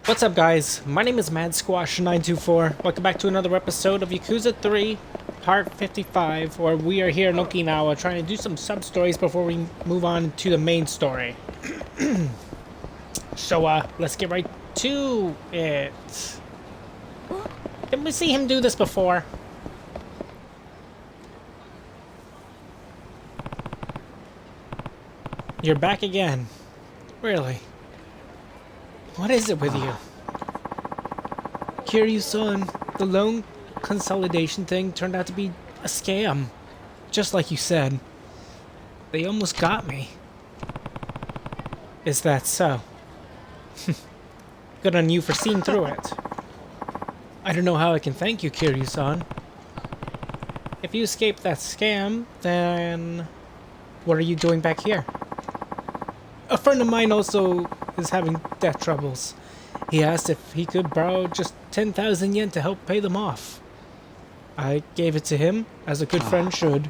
What's up, guys? My name is MadSquash924. Welcome back to another episode of Yakuza 3, Part 55, where we are here in Okinawa trying to do some sub-stories before we move on to the main story. So, let's get right to it. Didn't we see him do this before? You're back again. Really? What is it with you? Kiryu-san, the loan consolidation thing turned out to be a scam. Just like you said. They almost got me. Is that so? Good on you for seeing through it. I don't know how I can thank you, Kiryu-san. If you escaped that scam, then what are you doing back here? A friend of mine also is having debt troubles. He asked if he could borrow just 10,000 yen to help pay them off. I gave it to him, as a good friend should.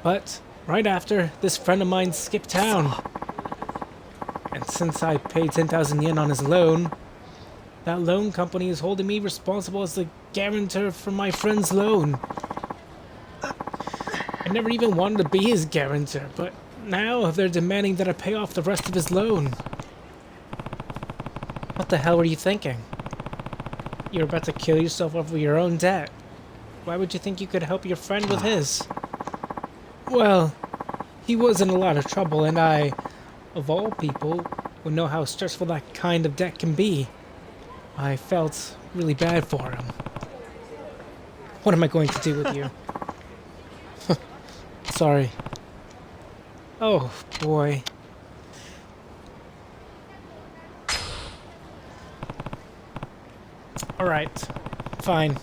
But right after, this friend of mine skipped town. And since I paid 10,000 yen on his loan, that loan company is holding me responsible as the guarantor for my friend's loan. I never even wanted to be his guarantor, but now they're demanding that I pay off the rest of his loan. What the hell were you thinking? You're about to kill yourself over your own debt. Why would you think you could help your friend with his? Well, he was in a lot of trouble, and I, of all people, would know how stressful that kind of debt can be. I felt really bad for him. What am I going to do with you? Sorry. Oh, boy. Alright. Fine.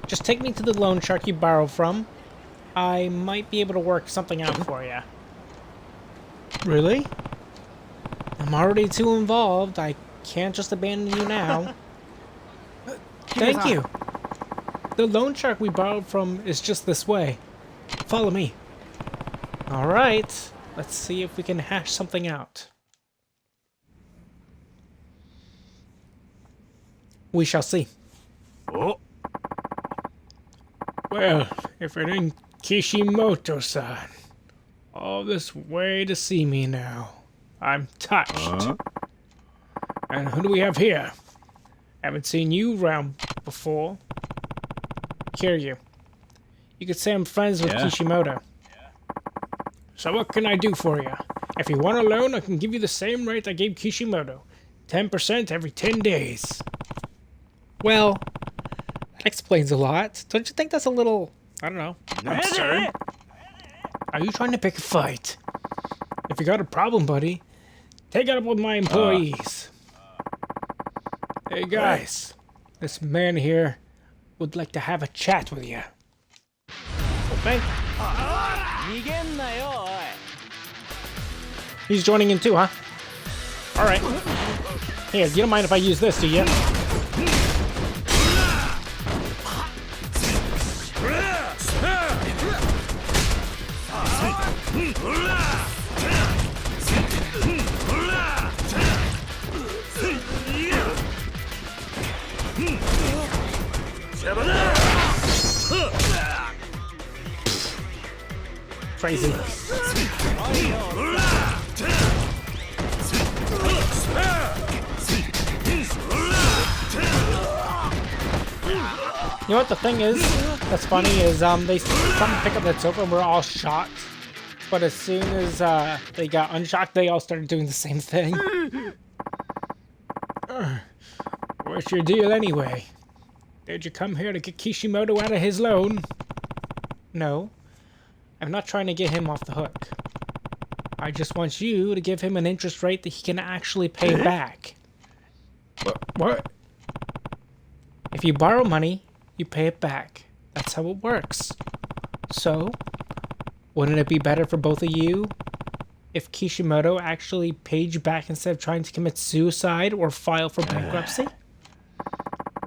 Just take me to the loan shark you borrowed from. I might be able to work something out for you. Really? I'm already too involved. I can't just abandon you now. Thank you. The loan shark we borrowed from is just this way. Follow me. Alright, let's see if we can hash something out. We shall see. Oh. Well, if it ain't Kishimoto-san. All this way to see me now. I'm touched. And who do we have here? Haven't seen you around before. Kiryu. You could say I'm friends with Kishimoto. So what can I do for you? If you want a loan, I can give you the same rate I gave Kishimoto. 10% every 10 days. Well, that explains a lot. Don't you think that's a little, I don't know, absurd? Are you trying to pick a fight? If you got a problem, buddy, take it up with my employees. Hey guys, this man here would like to have a chat with you. Okay? He's joining in too, huh? Alright. Here, you don't mind if I use this, do you? Crazy. You know what the thing is that's funny is they come pick up that sofa and we're all shocked, but as soon as they got unshocked, they all started doing the same thing. What's your deal anyway? Did you come here to get Kishimoto out of his loan? No, I'm not trying to get him off the hook. I just want you to give him an interest rate that he can actually pay back. What? If you borrow money, you pay it back. That's how it works. So, wouldn't it be better for both of you if Kishimoto actually paid you back instead of trying to commit suicide or file for bankruptcy?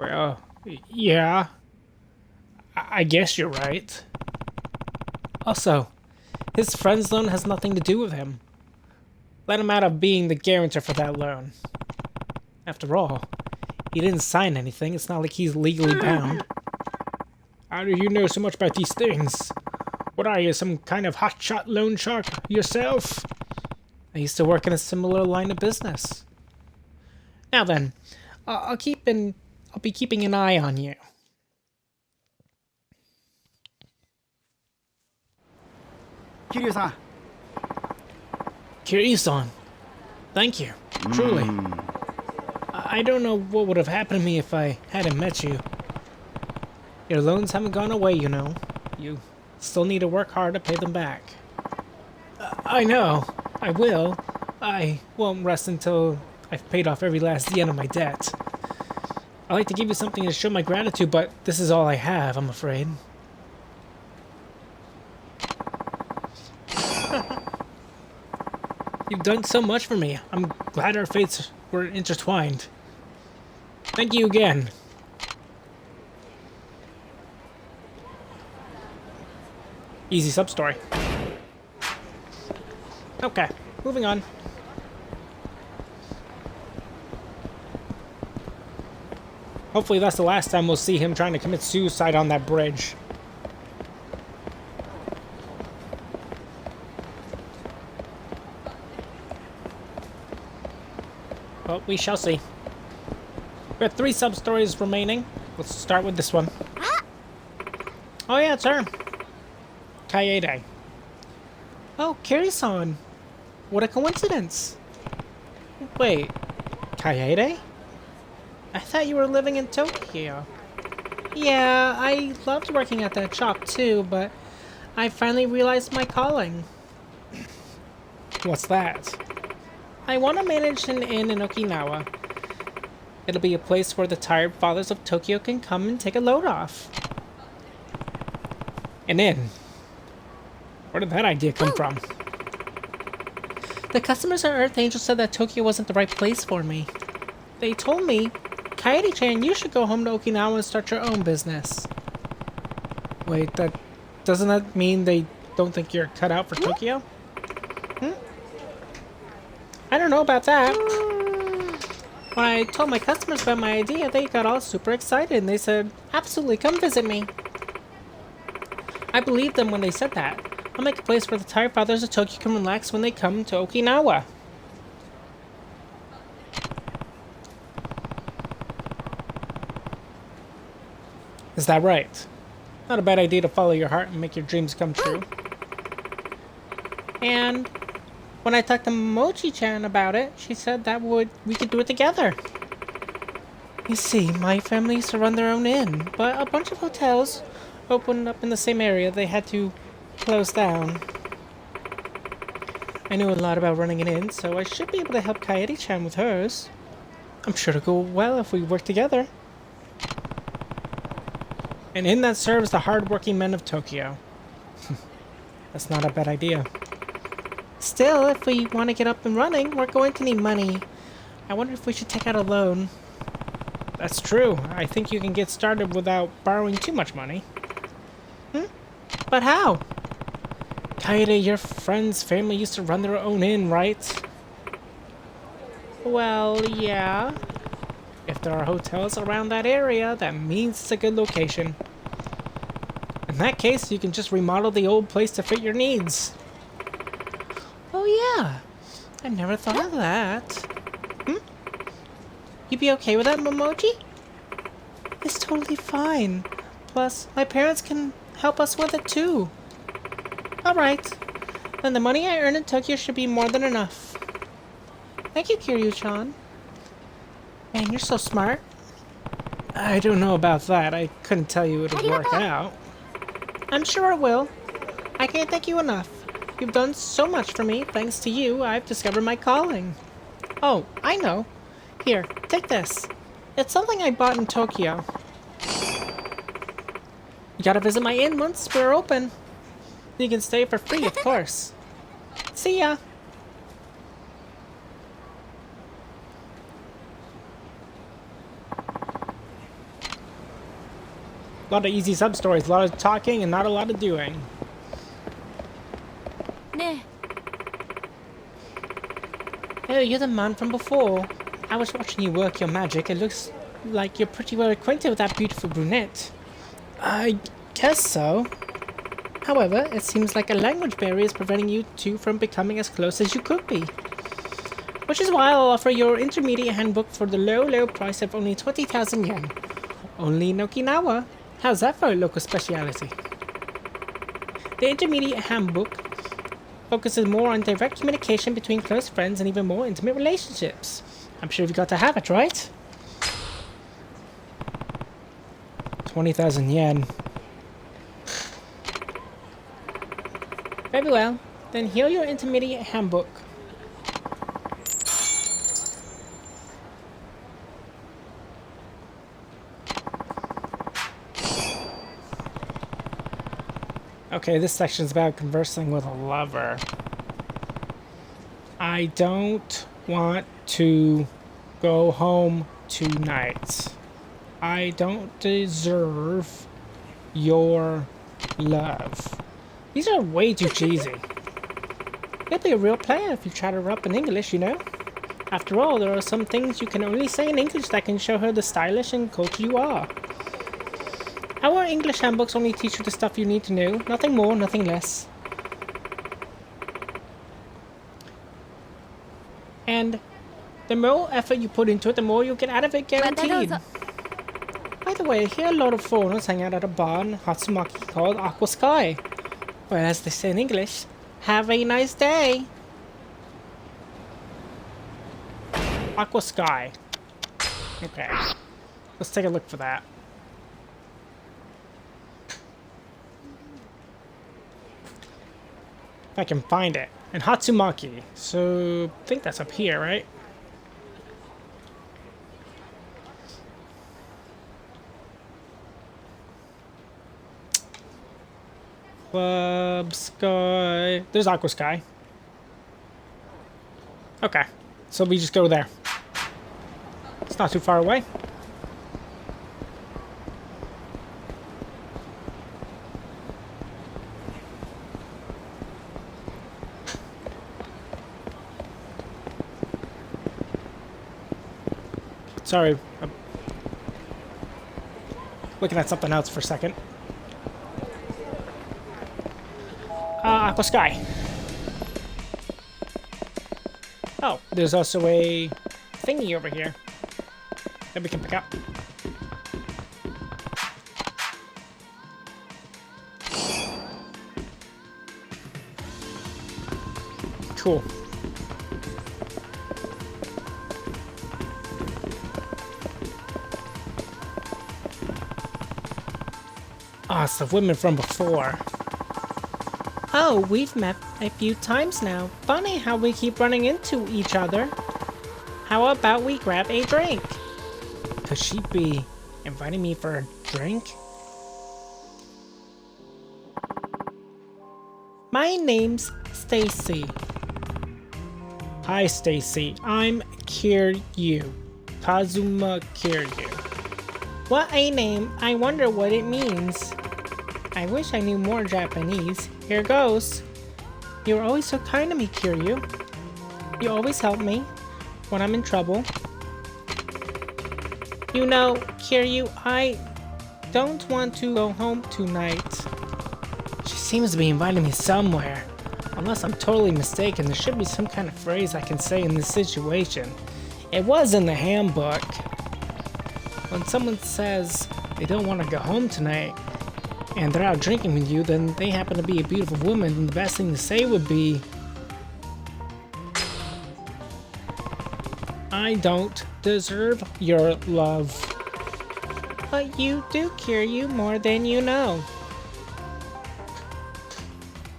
Well, yeah. I guess you're right. Also, his friend's loan has nothing to do with him. Let him out of being the guarantor for that loan. After all, he didn't sign anything. It's not like he's legally bound. How do you know so much about these things? What are you, some kind of hotshot loan shark yourself? I used to work in a similar line of business. Now then, I'll be keeping an eye on you. Kiryu-san. Kiryu-san, thank you, truly. I don't know what would have happened to me if I hadn't met you. Your loans haven't gone away, you know. You still need to work hard to pay them back. I know, I will. I won't rest until I've paid off every last yen of my debt. I'd like to give you something to show my gratitude, but this is all I have, I'm afraid. You've done so much for me. I'm glad our fates were intertwined. Thank you again. Easy sub-story. Okay, moving on. Hopefully that's the last time we'll see him trying to commit suicide on that bridge. Well, we shall see. We have 3 sub-stories remaining. Let's start with this one. Oh yeah, it's her. Kaede. Oh, Kiri-san. What a coincidence. Wait, Kaede? I thought you were living in Tokyo. Yeah, I loved working at that shop too, but I finally realized my calling. What's that? I want to manage an inn in Okinawa. It'll be a place where the tired fathers of Tokyo can come and take a load off. An inn? Where did that idea come from? The customers at Earth Angel said that Tokyo wasn't the right place for me. They told me, Kaede-chan, you should go home to Okinawa and start your own business. Wait, doesn't that mean they don't think you're cut out for Tokyo? I don't know about that. When I told my customers about my idea, they got all super excited and they said, absolutely, come visit me. I believed them when they said that. I'll make a place where the tired fathers of Tokyo can relax when they come to Okinawa. Is that right? Not a bad idea to follow your heart and make your dreams come true. And when I talked to Mochi-chan about it, she said that we could do it together. You see, my family used to run their own inn, but a bunch of hotels opened up in the same area. They had to close down. I know a lot about running an inn, so I should be able to help Kaede-chan with hers. I'm sure it'll go well if we work together. An inn that serves the hard-working men of Tokyo. That's not a bad idea. Still, if we want to get up and running, we're going to need money. I wonder if we should take out a loan. That's true. I think you can get started without borrowing too much money. But how? Kaede, your friend's family used to run their own inn, right? Well, yeah. If there are hotels around that area, that means it's a good location. In that case, you can just remodel the old place to fit your needs. Oh yeah, I never thought of that. You be okay with that, Momochi? It's totally fine. Plus, my parents can help us with it too. Alright, then the money I earn in Tokyo should be more than enough. Thank you, Kiryu-chan. Man, you're so smart. I don't know about that. I couldn't tell you it would work out. I'm sure it will. I can't thank you enough. You've done so much for me. Thanks to you, I've discovered my calling. Oh, I know. Here, take this. It's something I bought in Tokyo. You gotta visit my inn once we're open. You can stay for free, of course. See ya. A lot of easy sub-stories, a lot of talking and not a lot of doing. 네, Hey, you're the man from before. I was watching you work your magic. It looks like you're pretty well acquainted with that beautiful brunette. I guess so. However, it seems like a language barrier is preventing you two from becoming as close as you could be. Which is why I'll offer your intermediate handbook for the low price of only 20,000 yen. Only in Okinawa. How's that for a local speciality? The intermediate handbook focuses more on direct communication between close friends and even more intimate relationships. I'm sure you've got to have it, right? 20,000 yen. Very well. Then here your intermediate handbook. Okay, this section is about conversing with a lover. I don't want to go home tonight. I don't deserve your love. These are way too cheesy. You'll be a real player if you chatter her up in English, you know? After all, there are some things you can only say in English that can show her the stylish and cultured you are. Our English handbooks only teach you the stuff you need to know. Nothing more, nothing less. And the more effort you put into it, the more you'll get out of it, guaranteed. By the way, I hear a lot of foreigners hang out at a bar in Hatsumaki called Aqua Sky. Or as they say in English, have a nice day. Aqua Sky. Okay. Let's take a look for that. If I can find it. And Hatsumaki. So, I think that's up here, right? Club Sky. There's Aqua Sky. Okay. So we just go there. It's not too far away. Sorry. I'm looking at something else for a second. Aqua Sky. Oh, there's also a thingy over here that we can pick up. Cool. Ah, it's the women from before. Oh, we've met a few times now. Funny how we keep running into each other. How about we grab a drink? Could she be inviting me for a drink? My name's Stacy. Hi, Stacy. I'm Kiryu. Kazuma Kiryu. What a name. I wonder what it means. I wish I knew more Japanese. Here goes. You're always so kind to me, Kiryu. You always help me when I'm in trouble. You know, Kiryu, I don't want to go home tonight. She seems to be inviting me somewhere. Unless I'm totally mistaken, there should be some kind of phrase I can say in this situation. It was in the handbook. When someone says they don't want to go home tonight, and they're out drinking with you, then they happen to be a beautiful woman, and the best thing to say would be, I don't deserve your love. But you do, Kiryu, more than you know.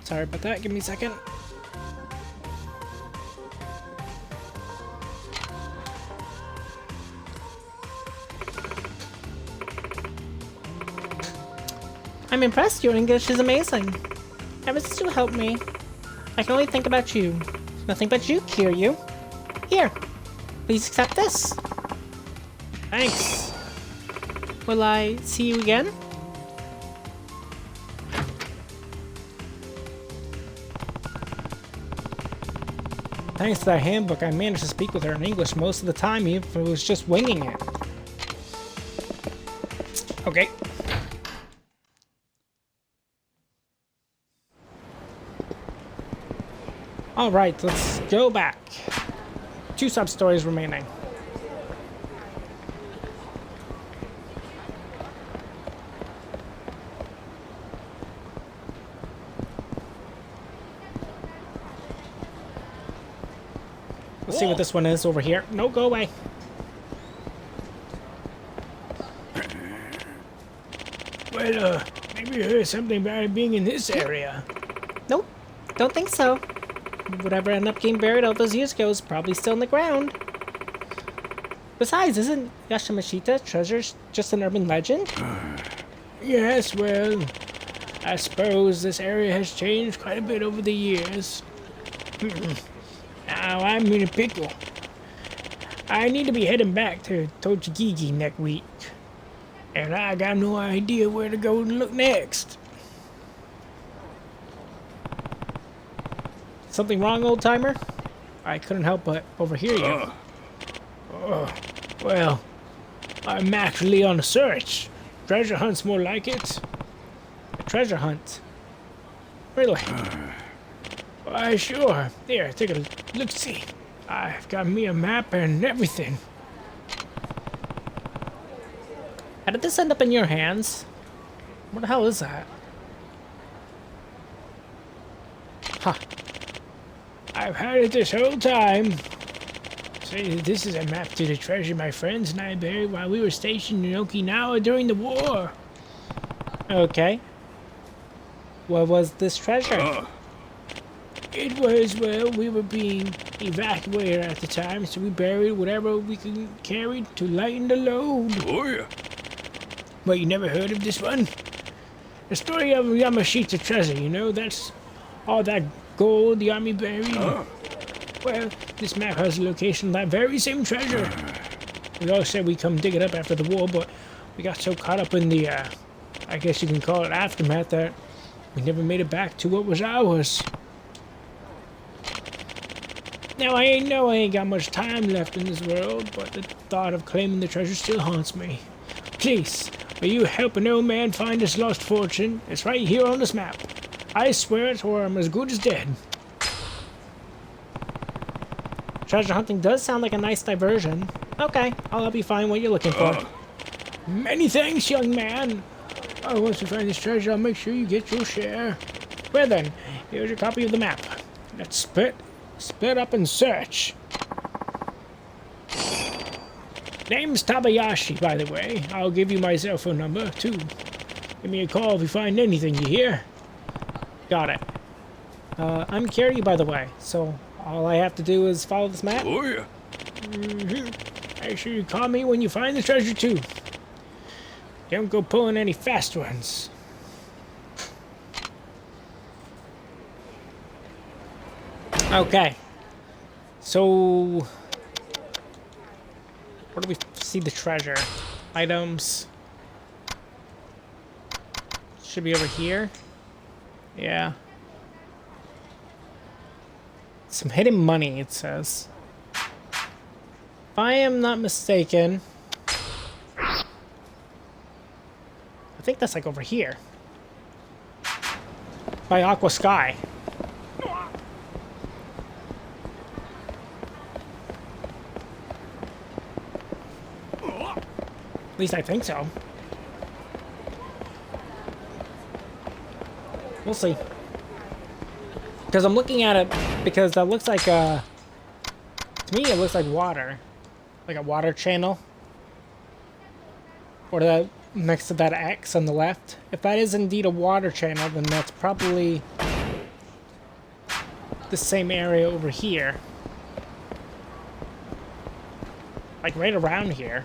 Sorry about that, give me a second. I'm impressed, your English is amazing. Ever since you helped me, I can only think about you. Nothing but you, Kiryu. Here, please accept this. Thanks. Will I see you again? Thanks to that handbook, I managed to speak with her in English most of the time, even if it was just winging it. Okay. Alright, let's go back. 2 sub-stories remaining. Let's see what this one is over here. No, go away. Well, maybe you heard something about it being in this area. Nope, don't think so. Whatever ended up getting buried all those years ago is probably still in the ground. Besides, isn't Yashimashita treasure just an urban legend? Yes, well, I suppose this area has changed quite a bit over the years. Now I'm in a pickle. I need to be heading back to Tochigigi next week. And I got no idea where to go and look next. Something wrong, old-timer? I couldn't help but overhear you. Well, I'm actually on a search. Treasure hunt's more like it. A treasure hunt. Really? Why, sure. Here, take a look-see. I've got me a map and everything. How did this end up in your hands? What the hell is that? Huh. I've had it this whole time. See, this is a map to the treasure my friends and I buried while we were stationed in Okinawa during the war. Okay. What was this treasure? It was, well, we were being evacuated at the time, so we buried whatever we could carry to lighten the load. Oh, yeah. But you never heard of this one? The story of Yamashita treasure, you know, that's all that gold the army buried. Well, this map has the location of that very same treasure. We all said we'd come dig it up after the war, but we got so caught up in the, I guess you can call it aftermath, that we never made it back to what was ours. Now, I ain't got much time left in this world, but the thought of claiming the treasure still haunts me. Please, will you help an old man find his lost fortune? It's right here on this map. I swear it, or I'm as good as dead. Treasure hunting does sound like a nice diversion. Okay, I'll help you find what you're looking for. Many thanks, young man. Oh, once you find this treasure, I'll make sure you get your share. Well then, here's your copy of the map. Let's split up and search. Name's Tabayashi, by the way. I'll give you my cell phone number, too. Give me a call if you find anything, you hear? Got it. I'm Kiryu, by the way, so all I have to do is follow this map? Oh, yeah. Make sure you call me when you find the treasure, too. Don't go pulling any fast ones. Okay. So... where do we see the treasure? Items. Should be over here. Yeah. Some hidden money, it says. If I am not mistaken... I think that's like over here. By Aqua Sky. At least I think so. We'll see. Because I'm looking at it, because that looks like to me it looks like water. Like a water channel. Or that next to that X on the left. If that is indeed a water channel, then that's probably the same area over here. Like right around here.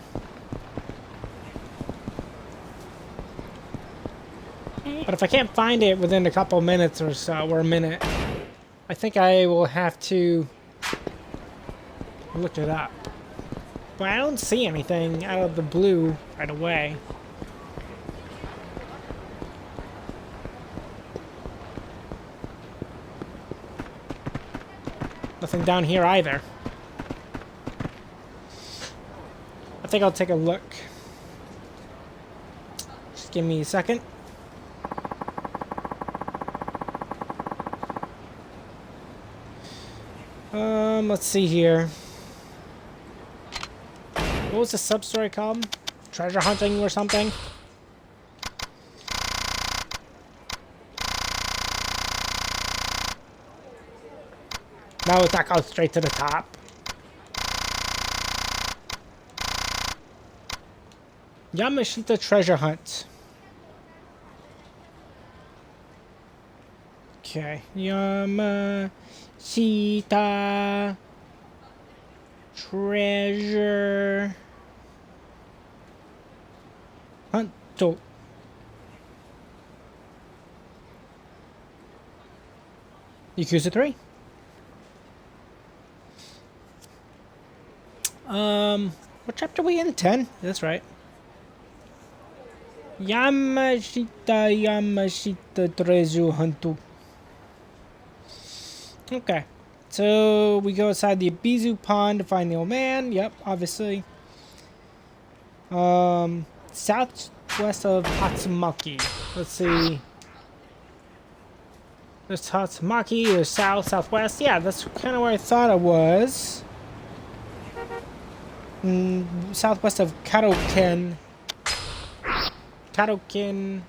But if I can't find it within a couple minutes or so, or a minute, I think I will have to look it up. But I don't see anything out of the blue right away. Nothing down here either. I think I'll take a look. Just give me a second. Let's see here. What was the sub-story called? Treasure hunting or something? No, that goes straight to the top. Yamashita treasure hunt. Okay. Yamashita treasure hunt. So, Yakuza 3. What chapter are we in? 10? That's right. Yamashita treasure hunt. Okay. So we go outside the Ibizu pond to find the old man. Yep, obviously. Southwest of Hatsumaki. Let's see. There's Hatsumaki, there's southwest. Yeah, that's kind of where I thought it was. Southwest of Kadoken. Kadoken.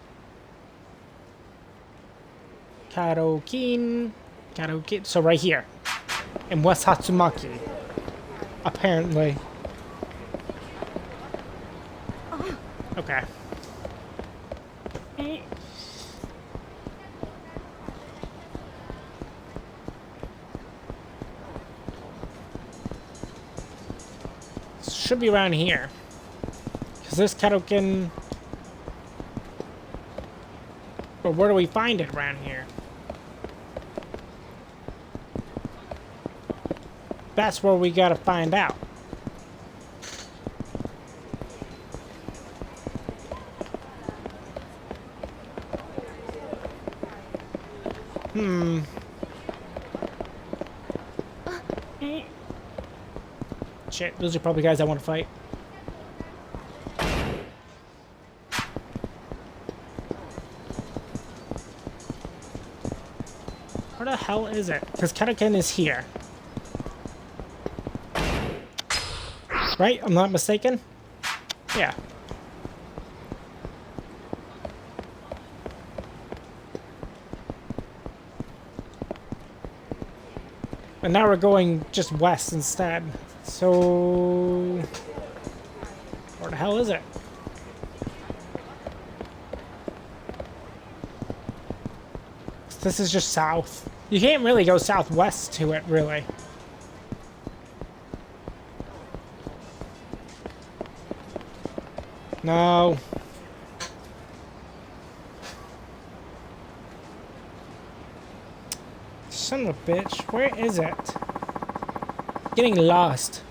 So right here. In West Hatsumaki. Apparently. Okay. Should be around here. Because this Kadoken... But where do we find it around here? That's where we gotta find out. Shit, those are probably guys I want to fight. Where the hell is it? Because Kadoken is here. Right? I'm not mistaken? Yeah. And now we're going just west instead. So... where the hell is it? This is just south. You can't really go southwest to it, really. No. Son of a bitch. Where is it? Getting lost.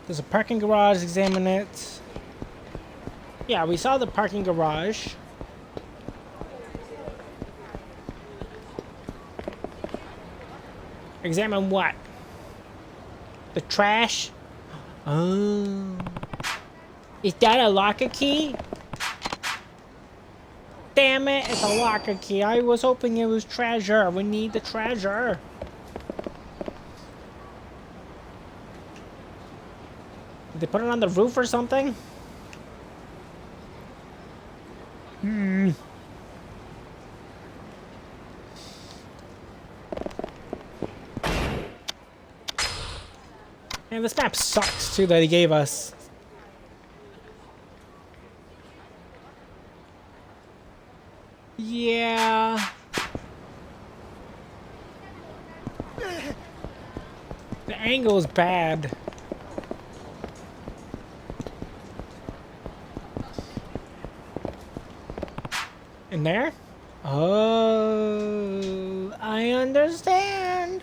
There's a parking garage. Examine it. Yeah, we saw the parking garage. Examine what? The trash? Oh. Is that a locker key? Damn it, it's a locker key. I was hoping it was treasure. We need the treasure. Did they put it on the roof or something? Man, this map sucks too that he gave us. Yeah. The angle is bad. In there? Oh, I understand.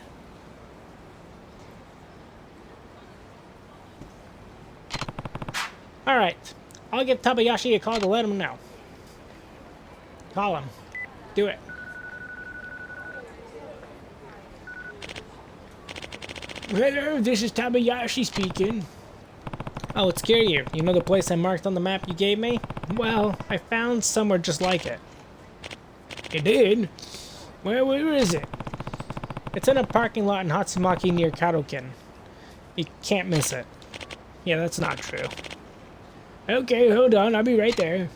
Alright. I'll give Tabayashi a call to let him know. Call him. Do it. Hello, this is Tabayashi speaking. Oh, it's Kiryu. You know the place I marked on the map you gave me? Well, I found somewhere just like it. You did? Where is it? It's in a parking lot in Hatsumaki near Kadoken. You can't miss it. Yeah, that's not true. Okay, hold on, I'll be right there.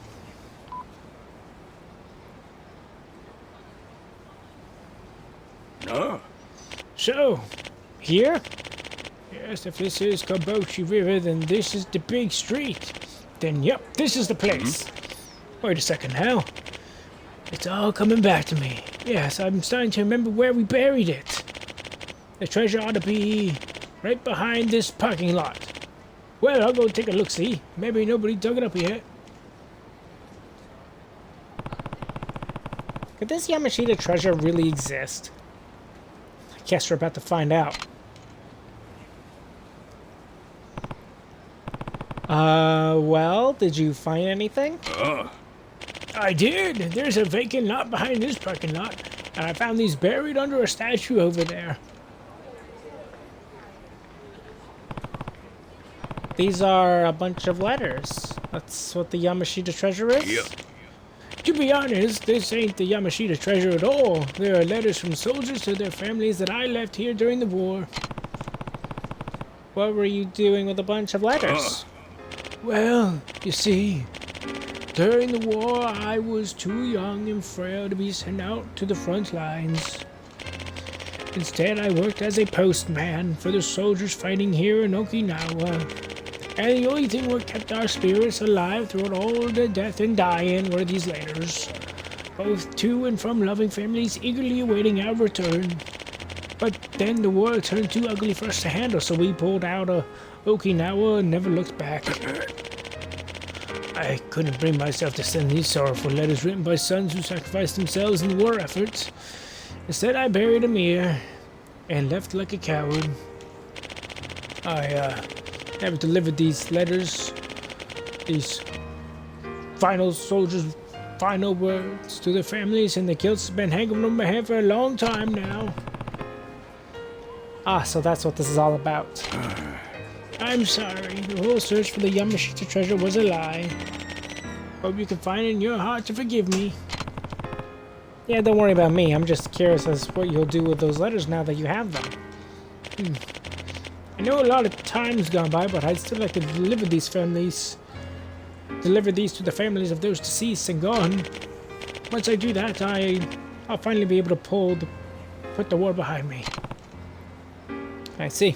No. So, here? Yes, if this is Kaboshi River, then this is the big street. Then, yep, this is the place. Wait a second now. It's all coming back to me. Yes, I'm starting to remember where we buried it. The treasure ought to be right behind this parking lot. Well, I'll go take a look-see. Maybe nobody dug it up yet. Could this Yamashita treasure really exist? I guess we're about to find out. Well, did you find anything? I did. There's a vacant lot behind this parking lot, and I found these buried under a statue over there. These are a bunch of letters. That's what the Yamashita treasure is? Yep. To be honest, this ain't the Yamashita treasure at all. There are letters from soldiers to their families that I left here during the war. What were you doing with a bunch of letters? Well, you see, during the war, I was too young and frail to be sent out to the front lines. Instead, I worked as a postman for the soldiers fighting here in Okinawa. And the only thing what kept our spirits alive throughout all the death and dying were these letters, both to and from loving families eagerly awaiting our return. But then the war turned too ugly for us to handle, so we pulled out of Okinawa and never looked back. I couldn't bring myself to send these sorrowful letters written by sons who sacrificed themselves in the war efforts. Instead, I buried them here and left like a coward. I never delivered these letters, these final soldiers' final words to their families, and the guilt's been hanging over my head for a long time now. Ah, so that's what this is all about. I'm sorry, the whole search for the Yamashita treasure was a lie. Hope you can find it in your heart to forgive me. Yeah, don't worry about me. I'm just curious as what you'll do with those letters now that you have them. I know a lot of time's gone by, but I'd still like to deliver these to the families of those deceased and gone. Once I do that, I'll finally be able to put the war behind me. I see.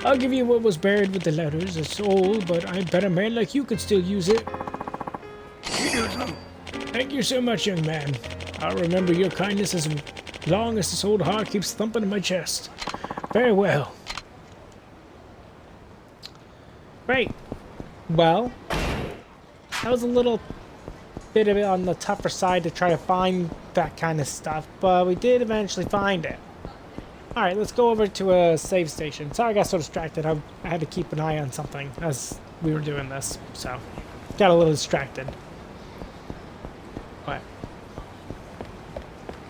I'll give you what was buried with the letters. It's old, but I bet a man like you could still use it. Thank you so much, young man. I'll remember your kindness as long as this old heart keeps thumping in my chest. Farewell. Great. Well, that was a little bit of it on the tougher side to try to find that kind of stuff, but we did eventually find it. Alright, let's go over to a save station. Sorry I got so distracted. I had to keep an eye on something as we were doing this, so got a little distracted. But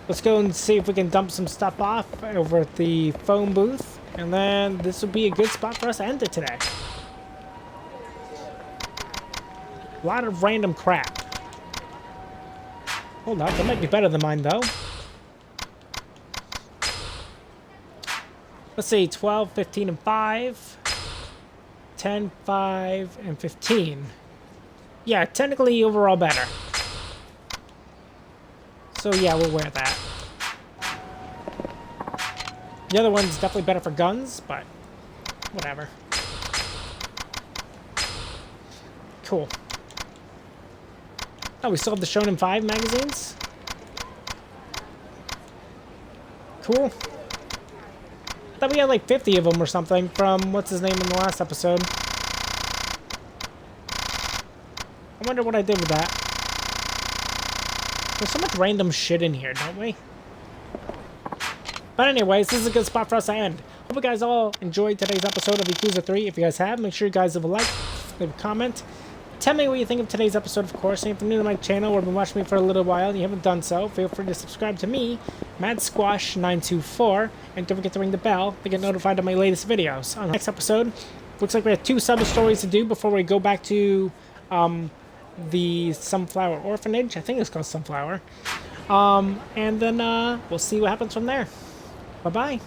let's go and see if we can dump some stuff off over at the phone booth, and then this would be a good spot for us to end it today. A lot of random crap. Hold on, that might be better than mine though. Let's see, 12, 15, and 5. 10, 5, and 15. Yeah, technically overall better. So yeah, we'll wear that. The other one's definitely better for guns, but whatever. Cool. Oh, we still have the Shonen 5 magazines? Cool. Thought we had like 50 of them or something from what's his name in the last episode. I wonder what I did with that. There's so much random shit in here, don't we? But anyways, this is a good spot for us to end. Hope you guys all enjoyed today's episode of Yakuza 3. If you guys have, make sure you guys leave a like, leave a comment, Tell me what you think of today's episode, of course. And if you're new to my channel or been watching me for a little while and you haven't done so, feel free to subscribe to me, MadSquash924, and don't forget to ring the bell to get notified of my latest videos. On the next episode, looks like we have 2 sub-stories to do before we go back to the Sunflower Orphanage. I think it's called Sunflower. And then we'll see what happens from there. Bye-bye.